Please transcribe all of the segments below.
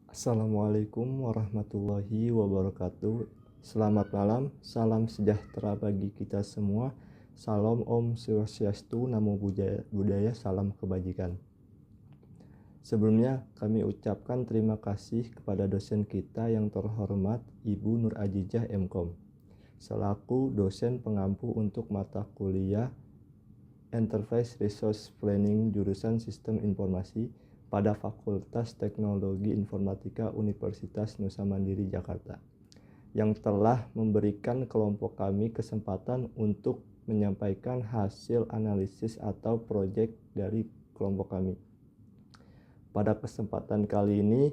Assalamualaikum warahmatullahi wabarakatuh. Selamat malam, salam sejahtera bagi kita semua. Salam Om Swastiastu, Namo Buddhaya, salam kebajikan. Sebelumnya kami ucapkan terima kasih kepada dosen kita yang terhormat Ibu Nur Ajijah MKom, selaku dosen pengampu untuk mata kuliah Enterprise Resource Planning jurusan Sistem Informasi pada Fakultas Teknologi Informatika Universitas Nusa Mandiri Jakarta, yang telah memberikan kelompok kami kesempatan untuk menyampaikan hasil analisis atau proyek dari kelompok kami. Pada kesempatan kali ini,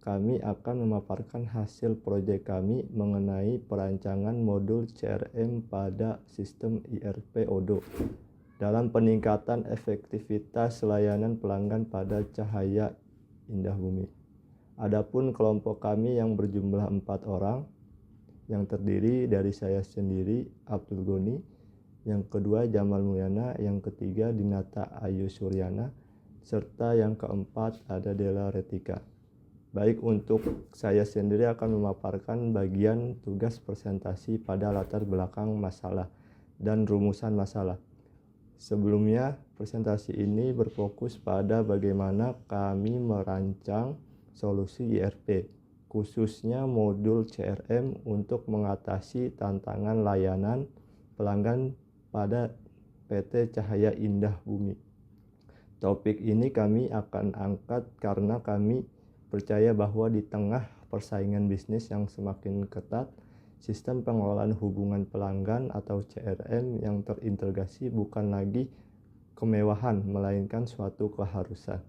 kami akan memaparkan hasil proyek kami mengenai perancangan modul CRM pada sistem ERP ODO dalam peningkatan efektivitas layanan pelanggan pada Cahaya Indah Bumi. Adapun kelompok kami yang berjumlah 4 orang, yang terdiri dari saya sendiri, Abdul Goni, yang kedua Jamal Mulyana, yang ketiga Dinata Ayu Suryana, serta yang keempat ada Della Retika. Baik, untuk saya sendiri akan memaparkan bagian tugas presentasi pada latar belakang masalah dan rumusan masalah. Sebelumnya, presentasi ini berfokus pada bagaimana kami merancang solusi ERP, khususnya modul CRM untuk mengatasi tantangan layanan pelanggan pada PT Cahaya Indah Bumi. Topik ini kami akan angkat karena kami percaya bahwa di tengah persaingan bisnis yang semakin ketat, sistem pengelolaan hubungan pelanggan atau CRM yang terintegrasi bukan lagi kemewahan, melainkan suatu keharusan.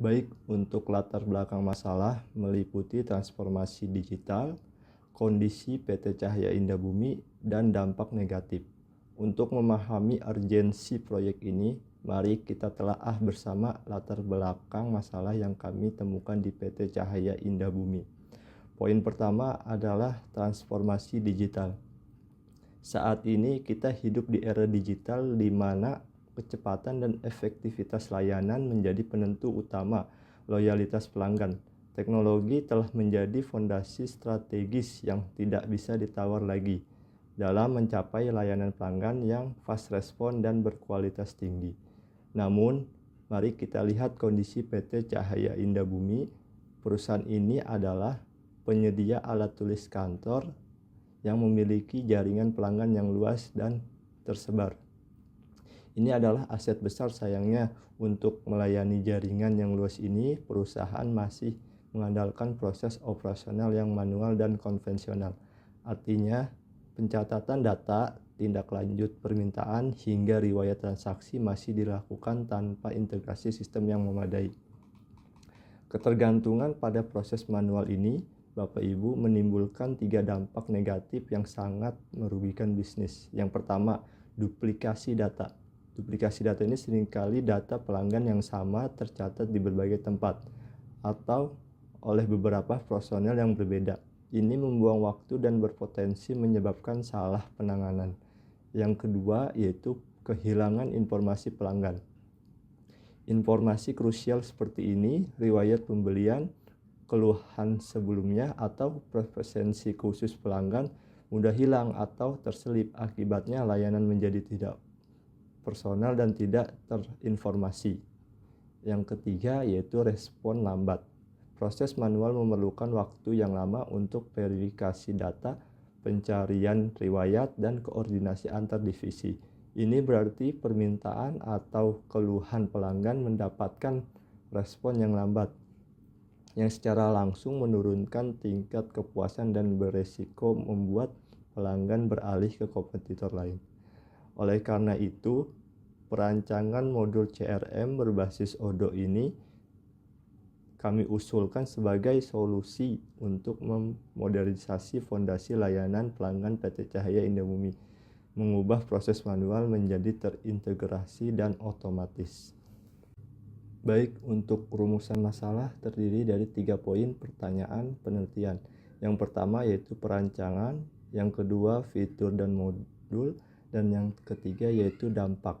Baik, untuk latar belakang masalah meliputi transformasi digital, kondisi PT Cahaya Indah Bumi, dan dampak negatif. Untuk memahami urgensi proyek ini, mari kita telaah bersama latar belakang masalah yang kami temukan di PT Cahaya Indah Bumi. Poin pertama adalah transformasi digital. Saat ini kita hidup di era digital di mana kecepatan dan efektivitas layanan menjadi penentu utama loyalitas pelanggan. Teknologi telah menjadi fondasi strategis yang tidak bisa ditawar lagi dalam mencapai layanan pelanggan yang fast respon dan berkualitas tinggi. Namun, mari kita lihat kondisi PT Cahaya Indah Bumi. Perusahaan ini adalah penyedia alat tulis kantor yang memiliki jaringan pelanggan yang luas dan tersebar. Ini adalah aset besar, sayangnya untuk melayani jaringan yang luas ini, perusahaan masih mengandalkan proses operasional yang manual dan konvensional. Artinya, pencatatan data, tindak lanjut permintaan, hingga riwayat transaksi masih dilakukan tanpa integrasi sistem yang memadai. Ketergantungan pada proses manual ini, Bapak Ibu, menimbulkan 3 dampak negatif yang sangat merugikan bisnis. Yang pertama, duplikasi data. Duplikasi data ini seringkali data pelanggan yang sama tercatat di berbagai tempat atau oleh beberapa personel yang berbeda. Ini membuang waktu dan berpotensi menyebabkan salah penanganan. Yang kedua, yaitu kehilangan informasi pelanggan. Informasi krusial seperti ini, riwayat pembelian, keluhan sebelumnya, atau preferensi khusus pelanggan mudah hilang atau terselip. Akibatnya layanan menjadi tidak personal dan tidak terinformasi. Yang ketiga yaitu respon lambat. Proses manual memerlukan waktu yang lama untuk verifikasi data, pencarian riwayat, dan koordinasi antar divisi. Ini berarti permintaan atau keluhan pelanggan mendapatkan respon yang lambat, yang secara langsung menurunkan tingkat kepuasan dan beresiko membuat pelanggan beralih ke kompetitor lain. Oleh karena itu, perancangan modul CRM berbasis ODO ini kami usulkan sebagai solusi untuk memodernisasi fondasi layanan pelanggan PT Cahaya Indah Bumi, mengubah proses manual menjadi terintegrasi dan otomatis. Baik, untuk rumusan masalah terdiri dari 3 poin pertanyaan penelitian. Yang pertama yaitu perancangan, yang kedua fitur dan modul, dan yang ketiga yaitu dampak.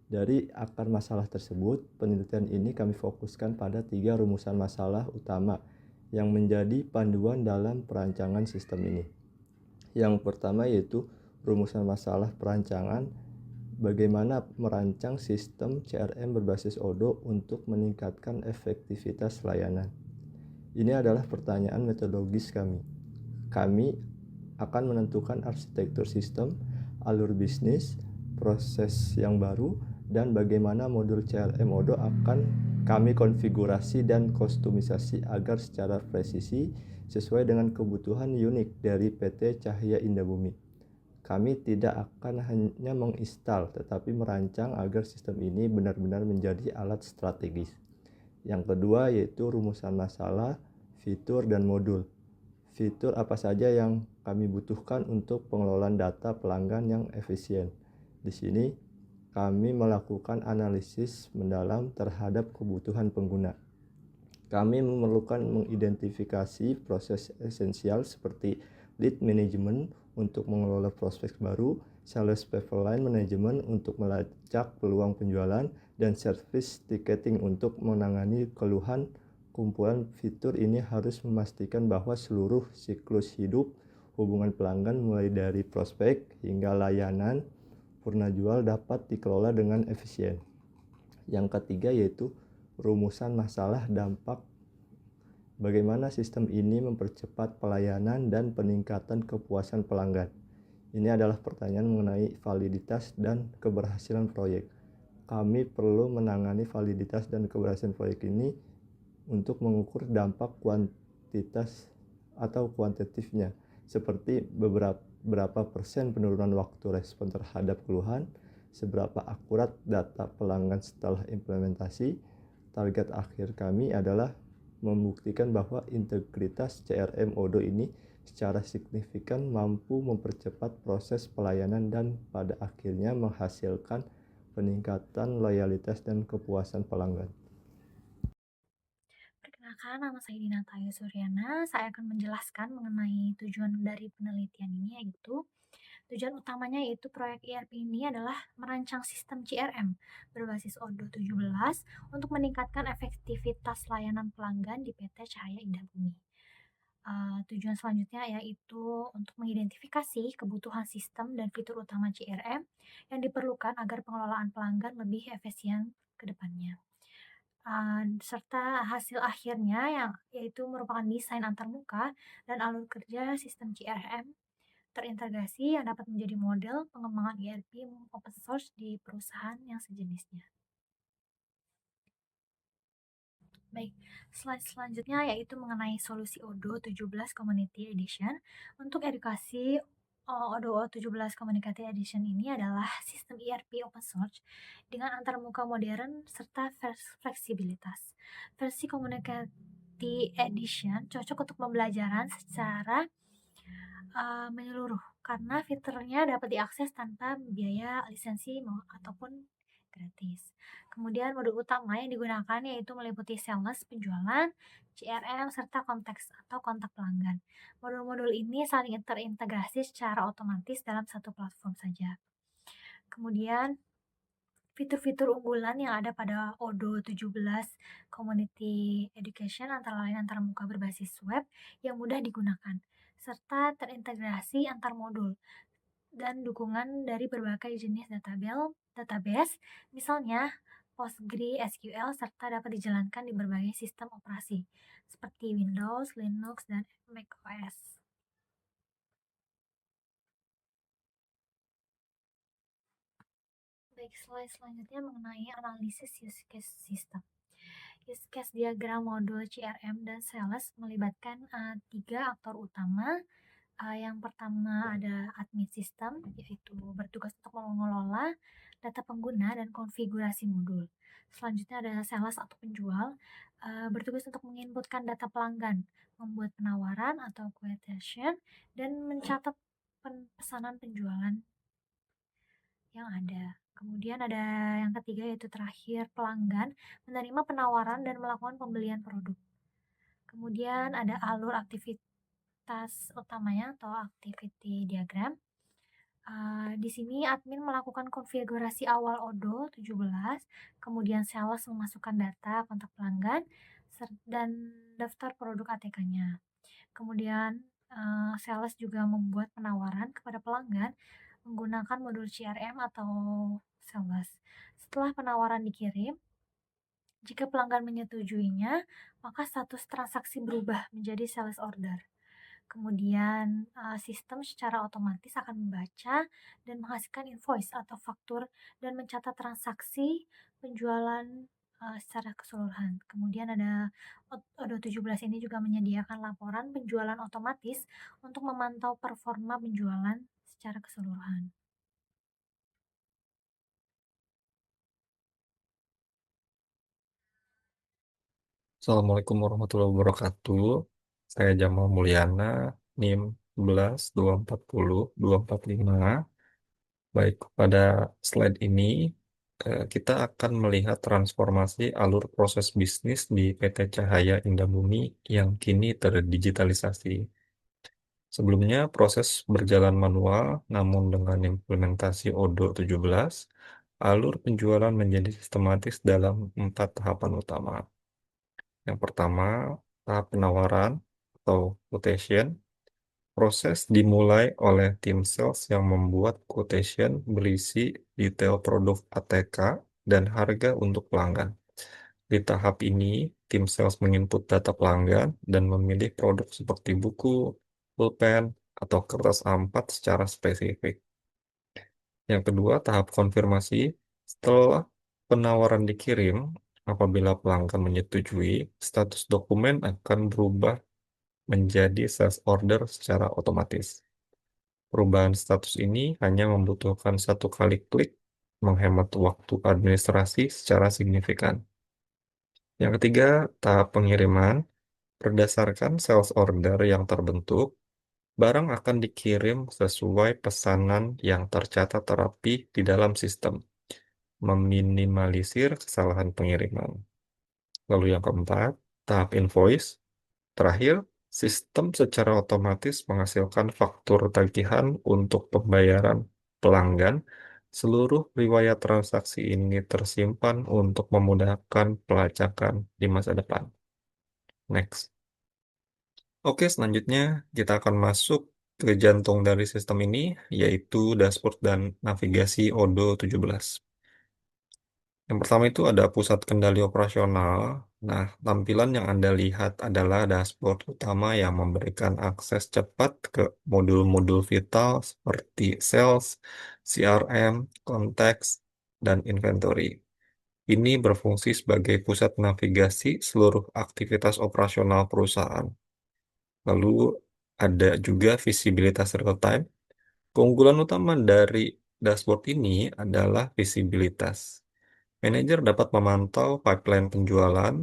Dari akar masalah tersebut, penelitian ini kami fokuskan pada 3 rumusan masalah utama yang menjadi panduan dalam perancangan sistem ini. Yang pertama yaitu rumusan masalah perancangan, bagaimana merancang sistem CRM berbasis Odoo untuk meningkatkan efektivitas layanan. Ini adalah pertanyaan metodologis kami. Kami akan menentukan arsitektur sistem, alur bisnis, proses yang baru, dan bagaimana modul CRM Odoo akan kami konfigurasi dan kostumisasi agar secara presisi sesuai dengan kebutuhan unik dari PT Cahya Indah Bumi. Kami tidak akan hanya menginstal, tetapi merancang agar sistem ini benar-benar menjadi alat strategis. Yang kedua yaitu rumusan masalah, fitur, dan modul. Fitur apa saja yang kami butuhkan untuk pengelolaan data pelanggan yang efisien. Di sini kami melakukan analisis mendalam terhadap kebutuhan pengguna. Kami memerlukan mengidentifikasi proses esensial seperti lead management untuk mengelola prospek baru, sales pipeline management untuk melacak peluang penjualan, dan service ticketing untuk menangani keluhan. Kumpulan fitur ini harus memastikan bahwa seluruh siklus hidup hubungan pelanggan mulai dari prospek hingga layanan purna jual dapat dikelola dengan efisien. Yang ketiga yaitu rumusan masalah dampak. Bagaimana sistem ini mempercepat pelayanan dan peningkatan kepuasan pelanggan. Ini adalah pertanyaan mengenai validitas dan keberhasilan proyek. Kami perlu menangani validitas dan keberhasilan proyek ini untuk mengukur dampak kuantitas atau kuantitatifnya, seperti berapa persen penurunan waktu respon terhadap keluhan, seberapa akurat data pelanggan setelah implementasi. Target akhir kami adalah membuktikan bahwa integritas CRM Odoo ini secara signifikan mampu mempercepat proses pelayanan dan pada akhirnya menghasilkan peningkatan loyalitas dan kepuasan pelanggan. Perkenalkan, nama saya Dina Tayu Suryana. Saya akan menjelaskan mengenai tujuan dari penelitian ini, yaitu tujuan utamanya yaitu proyek ERP ini adalah merancang sistem CRM berbasis Odoo 17 untuk meningkatkan efektivitas layanan pelanggan di PT Cahaya Indah Bumi. Tujuan selanjutnya yaitu untuk mengidentifikasi kebutuhan sistem dan fitur utama CRM yang diperlukan agar pengelolaan pelanggan lebih efisien ke depannya. Serta hasil akhirnya yang yaitu merupakan desain antarmuka dan alur kerja sistem CRM terintegrasi yang dapat menjadi model pengembangan ERP open source di perusahaan yang sejenisnya. Baik, slide selanjutnya yaitu mengenai solusi Odoo 17 Community Edition. Untuk edukasi, Odoo 17 Community Edition ini adalah sistem ERP open source dengan antarmuka modern serta fleksibilitas. Versi Community Edition cocok untuk pembelajaran secara menyeluruh karena fiturnya dapat diakses tanpa biaya lisensi ataupun gratis. Kemudian modul utama yang digunakan yaitu meliputi sales, penjualan, CRM, serta konteks atau kontak pelanggan. Modul-modul ini saling terintegrasi secara otomatis dalam satu platform saja. Kemudian fitur-fitur unggulan yang ada pada Odoo 17 Community Education antara lain antarmuka berbasis web yang mudah digunakan, serta terintegrasi antar modul dan dukungan dari berbagai jenis database, misalnya PostgreSQL, serta dapat dijalankan di berbagai sistem operasi seperti Windows, Linux, dan macOS. Baik, slide selanjutnya mengenai analisis use case system. Use case diagram modul CRM dan sales melibatkan 3 aktor utama. Yang pertama ada admin sistem, yaitu bertugas untuk mengelola data pengguna dan konfigurasi modul. Selanjutnya ada sales atau penjual, bertugas untuk menginputkan data pelanggan, membuat penawaran atau quotation, dan mencatat pesanan penjualan yang ada. Kemudian ada yang ketiga yaitu terakhir pelanggan menerima penawaran dan melakukan pembelian produk. Kemudian ada alur aktivitas utamanya atau activity diagram. Di sini admin melakukan konfigurasi awal Odoo 17, kemudian sales memasukkan data kontak pelanggan, dan daftar produk ATK-nya. Kemudian, sales juga membuat penawaran kepada pelanggan menggunakan modul CRM atau sales. Setelah penawaran dikirim, jika pelanggan menyetujuinya, maka status transaksi berubah menjadi sales order. Kemudian, sistem secara otomatis akan membaca dan menghasilkan invoice atau faktur dan mencatat transaksi penjualan, secara keseluruhan. Kemudian ada Odoo 17 ini juga menyediakan laporan penjualan otomatis untuk memantau performa penjualan secara keseluruhan. Assalamualaikum warahmatullahi wabarakatuh. Saya Jamal Mulyana, NIM 11 240 245. Baik, pada slide ini kita akan melihat transformasi alur proses bisnis di PT Cahaya Indah Bumi yang kini terdigitalisasi. Sebelumnya proses berjalan manual, namun dengan implementasi Odoo 17, alur penjualan menjadi sistematis dalam 4 tahapan utama. Yang pertama, tahap penawaran atau quotation. Proses dimulai oleh tim sales yang membuat quotation berisi detail produk ATK dan harga untuk pelanggan. Di tahap ini, tim sales menginput data pelanggan dan memilih produk seperti buku, pulpen, atau kertas A4 secara spesifik. Yang kedua, tahap konfirmasi. Setelah penawaran dikirim, apabila pelanggan menyetujui, status dokumen akan berubah menjadi sales order secara otomatis. Perubahan status ini hanya membutuhkan satu kali klik, menghemat waktu administrasi secara signifikan. Yang ketiga, tahap pengiriman. Berdasarkan sales order yang terbentuk, barang akan dikirim sesuai pesanan yang tercatat rapi di dalam sistem, meminimalisir kesalahan pengiriman. Lalu yang keempat, tahap invoice. Terakhir, sistem secara otomatis menghasilkan faktur tagihan untuk pembayaran pelanggan. Seluruh riwayat transaksi ini tersimpan untuk memudahkan pelacakan di masa depan. Next. Oke, selanjutnya kita akan masuk ke jantung dari sistem ini, yaitu dashboard dan navigasi Odoo 17. Yang pertama itu ada pusat kendali operasional. Nah, tampilan yang Anda lihat adalah dashboard utama yang memberikan akses cepat ke modul-modul vital seperti sales, CRM, konteks, dan inventory. Ini berfungsi sebagai pusat navigasi seluruh aktivitas operasional perusahaan. Lalu ada juga visibilitas real time. Keunggulan utama dari dashboard ini adalah visibilitas. Manajer dapat memantau pipeline penjualan,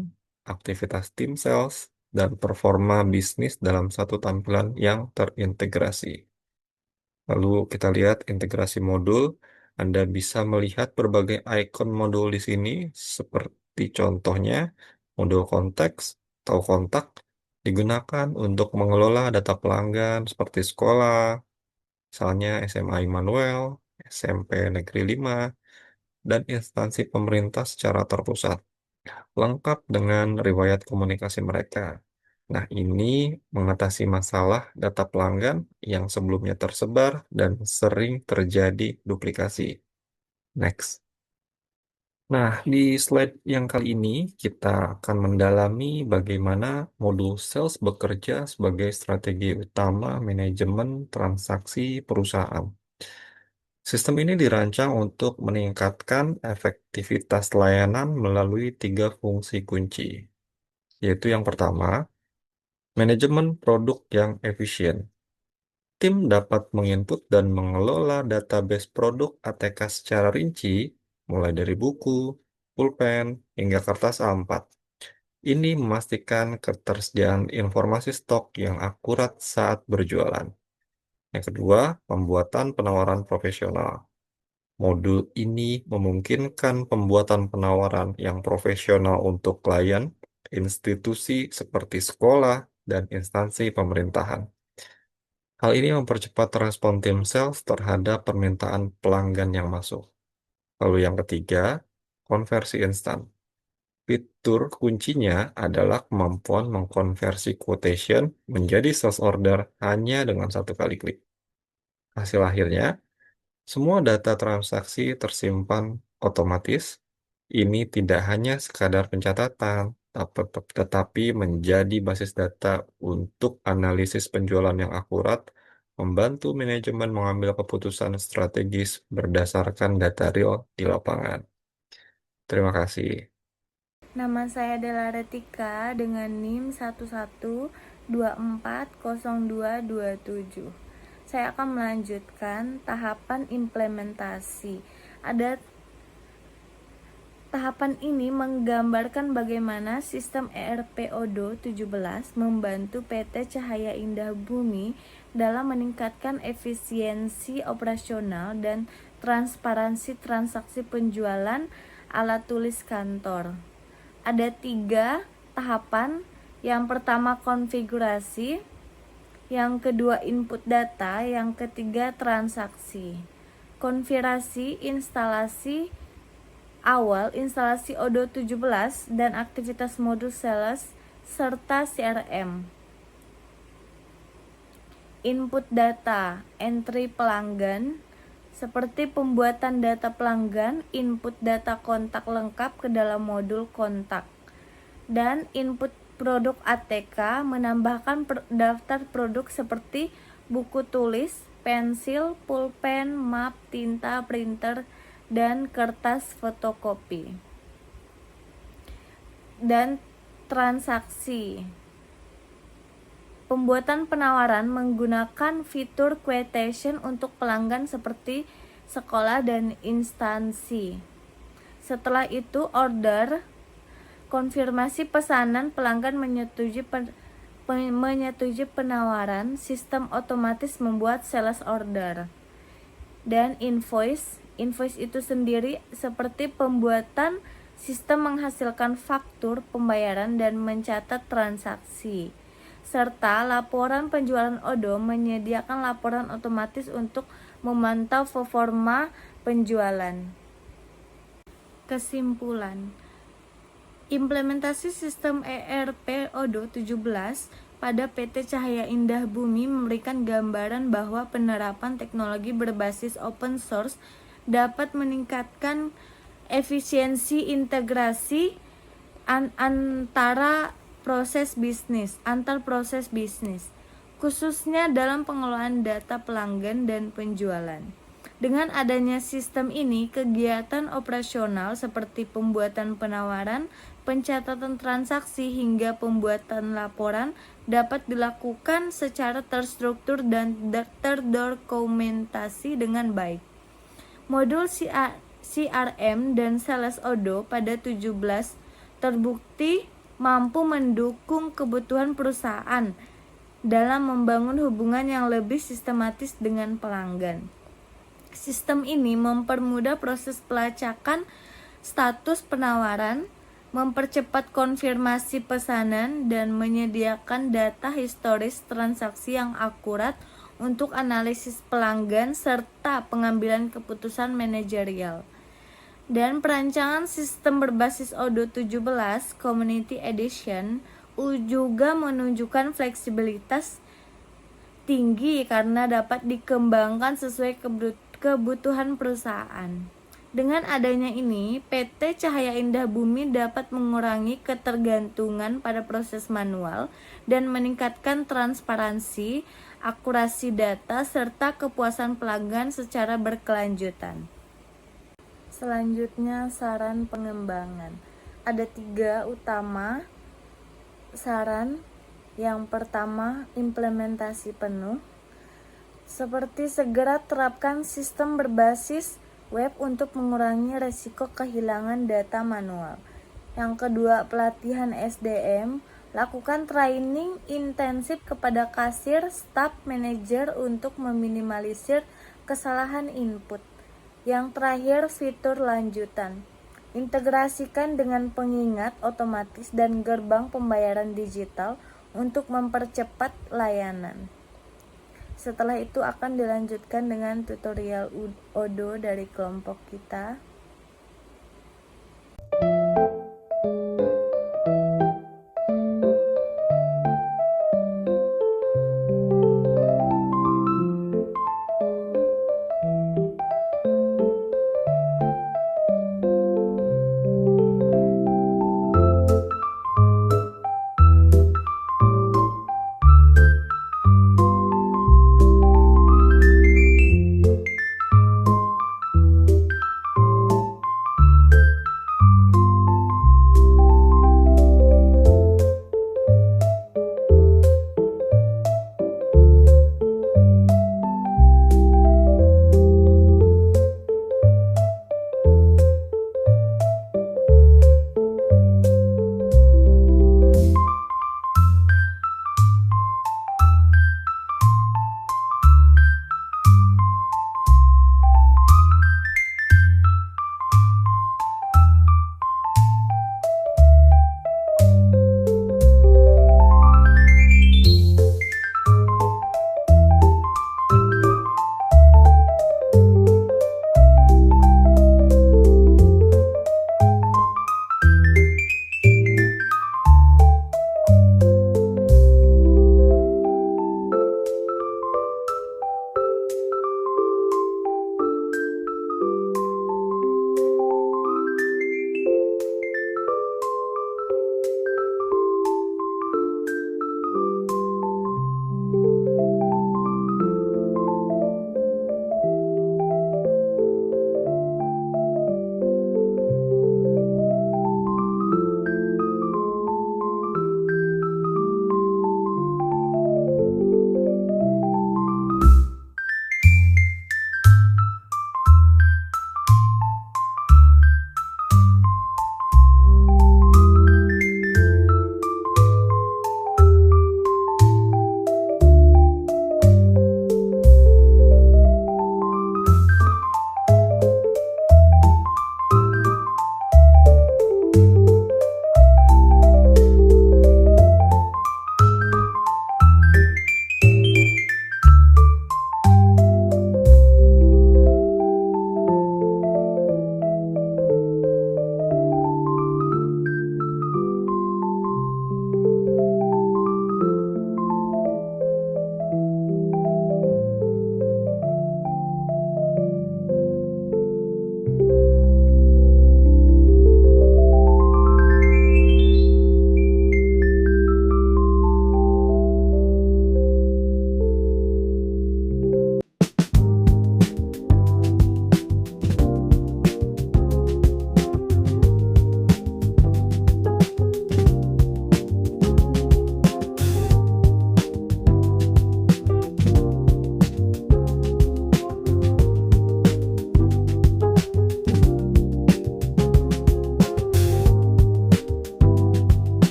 aktivitas tim sales, dan performa bisnis dalam satu tampilan yang terintegrasi. Lalu kita lihat integrasi modul. Anda bisa melihat berbagai ikon modul di sini, seperti contohnya modul konteks atau kontak digunakan untuk mengelola data pelanggan seperti sekolah, misalnya SMA Immanuel, SMP Negeri 5, dan instansi pemerintah secara terpusat, lengkap dengan riwayat komunikasi mereka. Nah, ini mengatasi masalah data pelanggan yang sebelumnya tersebar dan sering terjadi duplikasi. Next. Nah, di slide yang kali ini kita akan mendalami bagaimana modul sales bekerja sebagai strategi utama manajemen transaksi perusahaan. Sistem ini dirancang untuk meningkatkan efektivitas layanan melalui 3 fungsi kunci, yaitu yang pertama, manajemen produk yang efisien. Tim dapat menginput dan mengelola database produk ATK secara rinci, mulai dari buku, pulpen, hingga kertas A4. Ini memastikan ketersediaan informasi stok yang akurat saat berjualan. Yang kedua, pembuatan penawaran profesional. Modul ini memungkinkan pembuatan penawaran yang profesional untuk klien, institusi seperti sekolah, dan instansi pemerintahan. Hal ini mempercepat respon tim sales terhadap permintaan pelanggan yang masuk. Lalu yang ketiga, konversi instan. Fitur kuncinya adalah kemampuan mengkonversi quotation menjadi sales order hanya dengan satu kali klik. Hasil akhirnya, semua data transaksi tersimpan otomatis. Ini tidak hanya sekadar pencatatan, tetapi menjadi basis data untuk analisis penjualan yang akurat, membantu manajemen mengambil keputusan strategis berdasarkan data real di lapangan. Terima kasih. Nama saya Della Retika dengan NIM 11240227. Saya akan melanjutkan tahapan implementasi. Tahapan ini menggambarkan bagaimana sistem ERP ODO 17 membantu PT Cahaya Indah Bumi dalam meningkatkan efisiensi operasional dan transparansi transaksi penjualan alat tulis kantor. Ada 3 tahapan. Yang pertama konfigurasi, yang kedua input data, yang ketiga transaksi. Konfigurasi instalasi ODO 17 dan aktivitas modul sales serta CRM. Input data, entry pelanggan, seperti pembuatan data pelanggan, input data kontak lengkap ke dalam modul kontak, dan input produk ATK, menambahkan daftar produk seperti buku tulis, pensil, pulpen, map, tinta, printer, dan kertas fotokopi. Dan transaksi, pembuatan penawaran menggunakan fitur quotation untuk pelanggan seperti sekolah dan instansi. Setelah itu order, konfirmasi pesanan, pelanggan menyetujui penawaran, sistem otomatis membuat sales order. Dan invoice itu sendiri seperti pembuatan sistem menghasilkan faktur pembayaran dan mencatat transaksi. Serta laporan penjualan ODO menyediakan laporan otomatis untuk memantau performa penjualan. Kesimpulan, implementasi sistem ERP ODO 17 pada PT Cahaya Indah Bumi memberikan gambaran bahwa penerapan teknologi berbasis open source dapat meningkatkan efisiensi integrasi antar proses bisnis, khususnya dalam pengelolaan data pelanggan dan penjualan. Dengan adanya sistem ini, kegiatan operasional seperti pembuatan penawaran, pencatatan transaksi, hingga pembuatan laporan dapat dilakukan secara terstruktur dan terdokumentasi dengan baik. Modul CRM dan Sales ODO pada 17 terbukti mampu mendukung kebutuhan perusahaan dalam membangun hubungan yang lebih sistematis dengan pelanggan. Sistem ini mempermudah proses pelacakan status penawaran, mempercepat konfirmasi pesanan, dan menyediakan data historis transaksi yang akurat untuk analisis pelanggan serta pengambilan keputusan manajerial. Dan perancangan sistem berbasis ODO 17 Community Edition juga menunjukkan fleksibilitas tinggi karena dapat dikembangkan sesuai kebutuhan perusahaan. Dengan adanya ini, PT Cahaya Indah Bumi dapat mengurangi ketergantungan pada proses manual dan meningkatkan transparansi, akurasi data, serta kepuasan pelanggan secara berkelanjutan. Selanjutnya, saran pengembangan. Ada 3 utama saran. Yang pertama, implementasi penuh. Seperti segera terapkan sistem berbasis web untuk mengurangi risiko kehilangan data manual. Yang kedua, pelatihan SDM. Lakukan training intensif kepada kasir, staf, manajer untuk meminimalisir kesalahan input. Yang terakhir, fitur lanjutan. Integrasikan dengan pengingat otomatis dan gerbang pembayaran digital untuk mempercepat layanan. Setelah itu akan dilanjutkan dengan tutorial Odoo dari kelompok kita.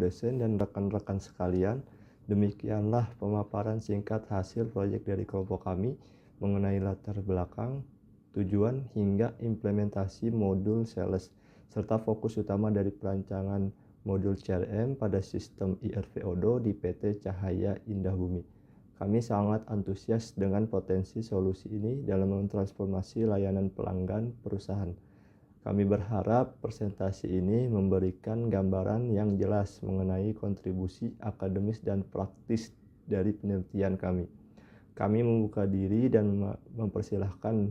dosen dan rekan-rekan sekalian, demikianlah pemaparan singkat hasil proyek dari kelompok kami mengenai latar belakang, tujuan, hingga implementasi modul sales, serta fokus utama dari perancangan modul CRM pada sistem ERP ODO di PT Cahaya Indah Bumi. Kami sangat antusias dengan potensi solusi ini dalam mentransformasi layanan pelanggan perusahaan. Kami berharap presentasi ini memberikan gambaran yang jelas mengenai kontribusi akademis dan praktis dari penelitian kami. Kami membuka diri dan mempersilahkan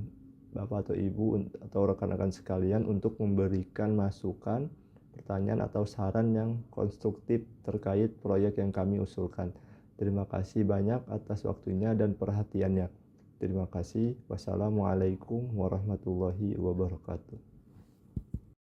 Bapak atau Ibu atau rekan-rekan sekalian untuk memberikan masukan, pertanyaan atau saran yang konstruktif terkait proyek yang kami usulkan. Terima kasih banyak atas waktunya dan perhatiannya. Terima kasih. Wassalamualaikum warahmatullahi wabarakatuh.